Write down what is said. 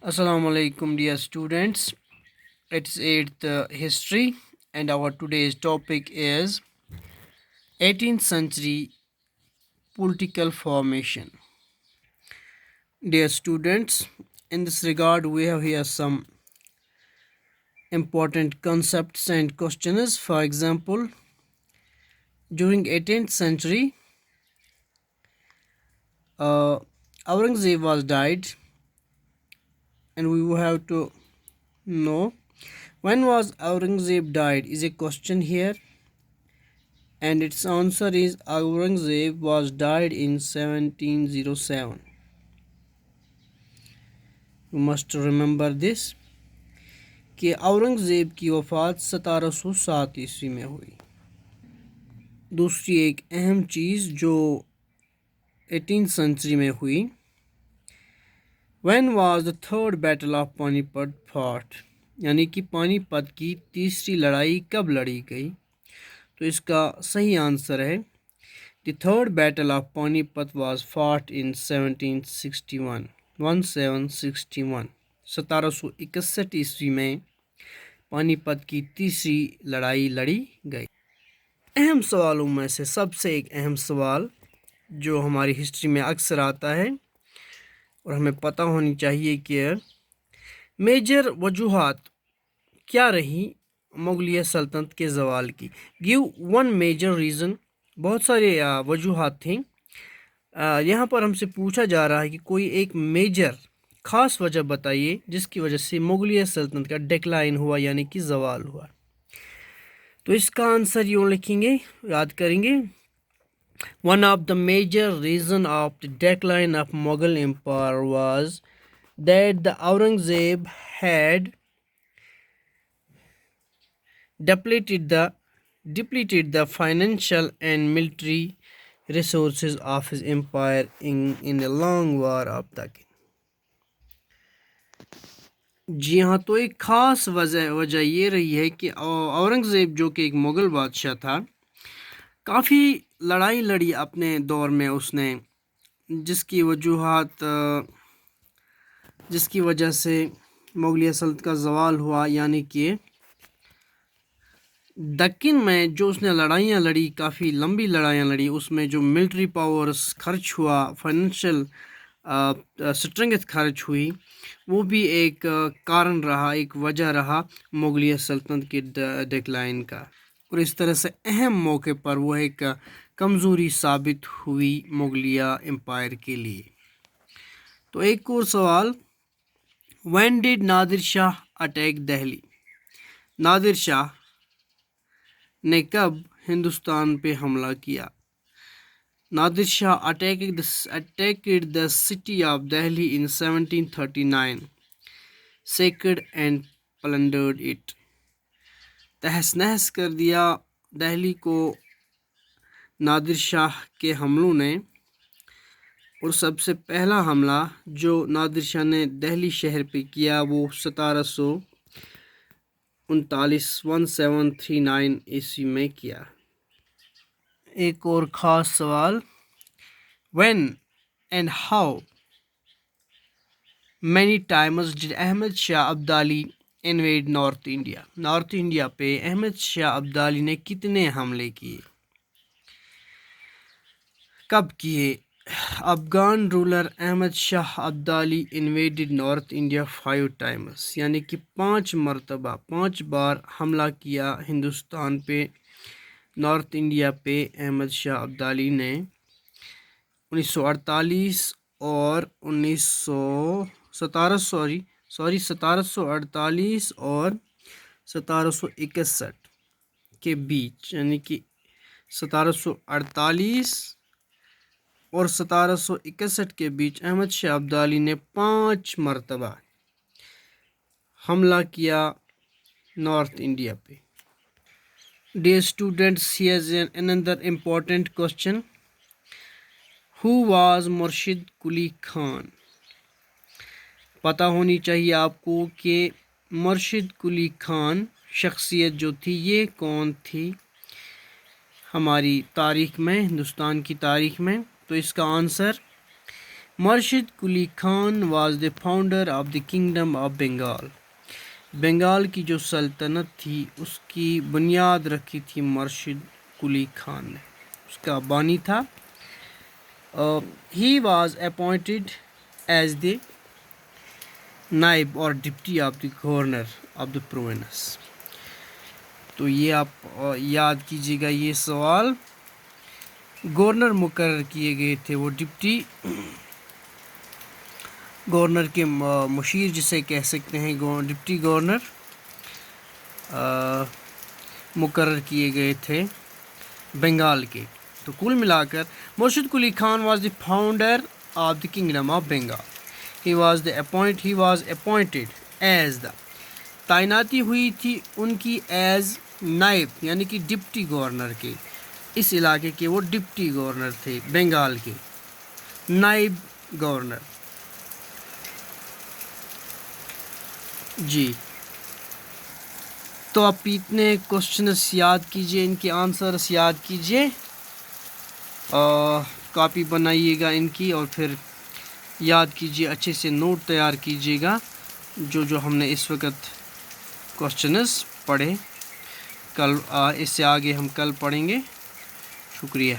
Assalamu alaikum, dear students. It's 8th history, and our today's topic is 18th century political formation. Dear students, in this regard, we have here some important concepts and questions. For example, during 18th century, uh, Aurangzeb was died, and we will have to know when was Aurangzeb died is a question here, and its answer is Aurangzeb was died in 1707. You must remember this کہ اورنگزیب کی وفات 1707 عیسوی میں ہوئی. دوسری ایک اہم چیز جو 18th سنچری میں ہوئی، when was the third battle of پانی پت fought، یعنی کہ پانی پت کی تیسری لڑائی کب لڑی گئی. تو اس کا صحیح آنسر ہے the third battle of پانی پت was fought in 1761 1761 عیسوی میں پانی پت کی تیسری لڑائی لڑی گئی. اہم سوالوں میں سے سب سے ایک اہم سوال جو ہماری ہسٹری میں اکثر آتا ہے اور ہمیں پتہ ہونی چاہیے کہ میجر وجوہات کیا رہی مغلیہ سلطنت کے زوال کی. گیو ون میجر ریزن، بہت سارے وجوہات تھیں. یہاں پر ہم سے پوچھا جا رہا ہے کہ کوئی ایک میجر خاص وجہ بتائیے جس کی وجہ سے مغلیہ سلطنت کا ڈیکلائن ہوا یعنی کہ زوال ہوا. تو اس کا آنسر یوں لکھیں گے، یاد کریں گے. One of the major reason of the decline of Mughal empire was that the Aurangzeb had depleted the financial and military resources of his empire in a long war of the king. جی ہاں، تو ایک خاص وجہ یہ رہی ہے کہ اورنگزیب جو کہ ایک مغل بادشاہ تھا، کافی لڑائی لڑی اپنے دور میں اس نے، جس کی وجہ سے مغلیہ سلطنت کا زوال ہوا. یعنی کہ دکن میں جو اس نے لڑائیاں لڑی، کافی لمبی لڑائیاں لڑی، اس میں جو ملٹری پاورز خرچ ہوا، فائنینشیل اسٹرنگتھ خرچ ہوئی، وہ بھی ایک کارن رہا، ایک وجہ رہا مغلیہ سلطنت کے ڈیکلائن کا. اور اس طرح سے اہم موقع پر وہ ایک کمزوری ثابت ہوئی مغلیہ امپائر کے لیے. تو ایک اور سوال، when did Nadir Shah attack Delhi? Nadir Shah نے کب ہندوستان پہ حملہ کیا؟ نادر شاہ attacked the city of Delhi in 1739, sacked and plundered it. تہس نہس کر دیا دہلی کو نادر شاہ کے حملوں نے، اور سب سے پہلا حملہ جو نادر شاہ نے دہلی شہر پہ کیا وہ 1739 عیسوی میں کیا. ایک اور خاص سوال، when and how many times did Ahmad Shah Abdali invade north India? North India پہ احمد شاہ ابدالی نے کتنے حملے کیے، کب کیے؟ افغان رولر احمد شاہ Abdali invaded north India 5 times، یعنی کہ 5 بار حملہ کیا ہندوستان پہ، نارتھ انڈیا پہ احمد شاہ ابدالی نے 1948 اور 1748 اور 1761 کے بیچ، یعنی کہ 1748 اور 1761 کے بیچ احمد شاہ ابدالی نے 5 مرتبہ حملہ کیا نارتھ انڈیا پہ. Dear students, here's another important question. Who was مرشد قلی خان؟ پتہ ہونی چاہیے آپ کو کہ مرشد قلی خان شخصیت جو تھی یہ کون تھی ہماری تاریخ میں، ہندوستان کی تاریخ میں. تو اس کا آنسر مرشد Quli Khan was the founder of the kingdom of Bengal. Bengal کی جو سلطنت تھی اس کی بنیاد رکھی تھی مرشد قلی خان نے، اس کا بانی تھا. He was appointed as the نائب اور deputy of the governor of the province. تو یہ آپ یاد کیجیے گا یہ سوال. گورنر مقرر کیے گئے تھے، وہ ڈپٹی گورنر کے مشیر جسے کہہ سکتے ہیں، ڈپٹی گورنر مقرر کیے گئے تھے بنگال کے. تو کل ملا کر مرشد Quli Khan was the founder of the kingdom of Bengal. He was appointed as the, تعیناتی ہوئی تھی ان کی ایز نائب یعنی کہ ڈپٹی گورنر کے، اس علاقے کے وہ ڈپٹی گورنر تھے بنگال کے، نائب گورنر. جی تو آپ اتنے کوشچنس یاد کیجئے، ان کے آنسرس یاد کیجئے، کاپی بنائیے گا ان کی اور پھر یاد کیجئے، اچھے سے نوٹ تیار کیجئے گا جو ہم نے اس وقت کوشچنس پڑھے. کل اس سے آگے ہم کل پڑھیں گے. شکریہ.